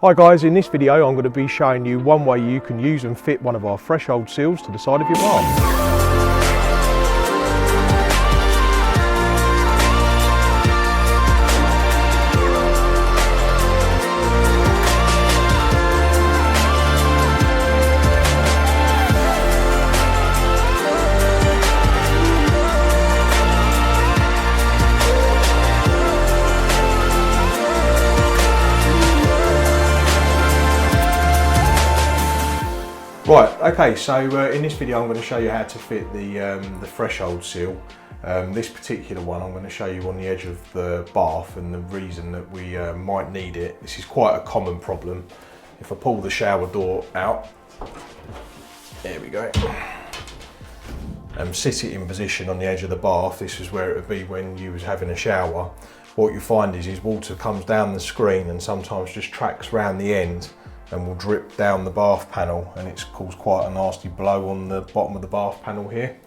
Hi guys, in this video I'm going to be showing you one way you can use and fit one of our threshold seals to the side of your bath. Right, okay, so in this video I'm going to show you how to fit the threshold seal. This particular one I'm going to show you on the edge of the bath, and the reason that we might need it, this is quite a common problem. If I pull the shower door out, there we go, and sit it in position on the edge of the bath, this is where it would be when you was having a shower. What you find is water comes down the screen and sometimes just tracks round the end and will drip down the bath panel, and it's caused quite a nasty blow on the bottom of the bath panel here.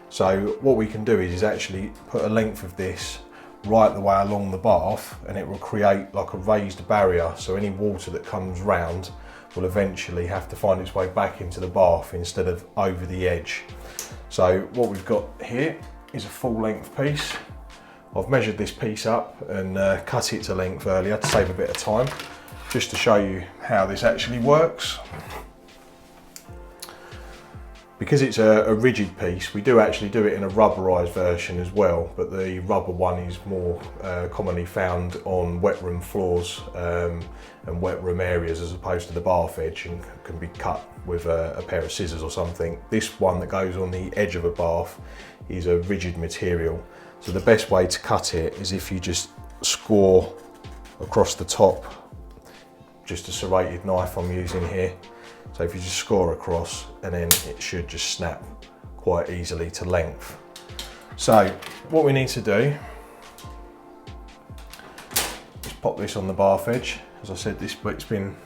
So what we can do is actually put a length of this right the way along the bath, and it will create like a raised barrier, so any water that comes round will eventually have to find its way back into the bath instead of over the edge. So what we've got here is a full length piece. I've measured this piece up and cut it to length earlier to save a bit of time, just to show you how this actually works. Because it's a rigid piece, we do actually do it in a rubberized version as well, but the rubber one is more commonly found on wet room floors and wet room areas as opposed to the bath edge, and can be cut with a pair of scissors or something. This one that goes on the edge of a bath is a rigid material. So the best way to cut it is if you just score across the top, just a serrated knife I'm using here. So if you just score across, and then it should just snap quite easily to length. So what we need to do is pop this on the bath edge. As I said, this bit's been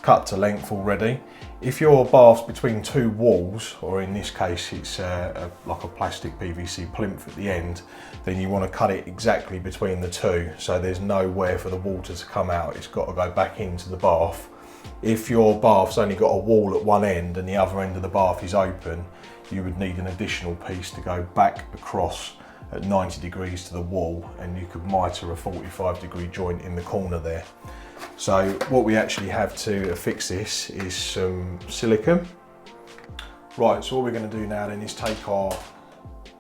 cut to length already. If your bath's between two walls, or in this case it's like a plastic PVC plinth at the end, then you want to cut it exactly between the two, so there's nowhere for the water to come out. It's got to go back into the bath. If your bath's only got a wall at one end and the other end of the bath is open, you would need an additional piece to go back across at 90 degrees to the wall, and you could mitre a 45-degree joint in the corner there. So what we actually have to fix this is some silicone. Right, so what we're going to do now then is take our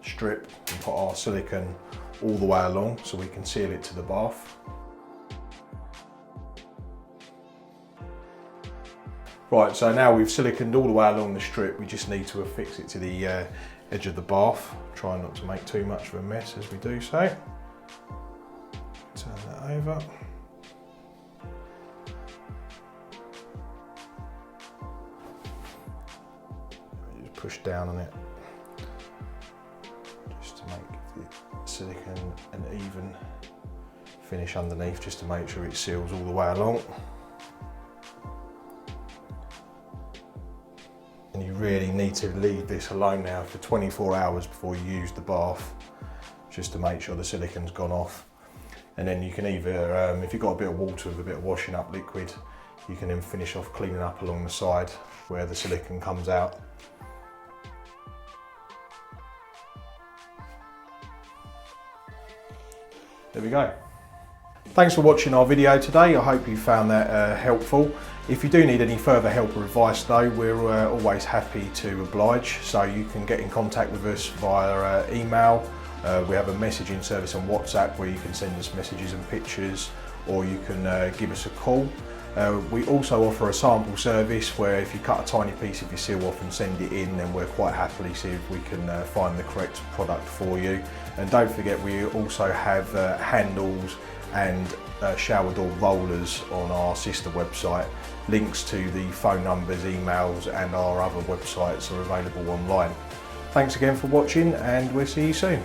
strip and put our silicone all the way along so we can seal it to the bath. Right, so now we've siliconed all the way along the strip, we just need to affix it to the edge of the bath. Try not to make too much of a mess as we do so. Turn that over. Just push down on it, just to make the silicone an even finish underneath, just to make sure it seals all the way along. And you really need to leave this alone now for 24 hours before you use the bath, just to make sure the silicone's gone off. And then you can either, if you've got a bit of water with a bit of washing up liquid, you can then finish off cleaning up along the side where the silicone comes out. There we go. Thanks for watching our video today. I hope you found that helpful. If you do need any further help or advice though, we're always happy to oblige. So you can get in contact with us via email. We have a messaging service on WhatsApp where you can send us messages and pictures, or you can give us a call. We also offer a sample service where if you cut a tiny piece of your seal off and send it in, then we'll quite happily see if we can find the correct product for you. And don't forget, we also have handles and shower door rollers on our sister website. Links to the phone numbers, emails and our other websites are available online. Thanks again for watching, and we'll see you soon.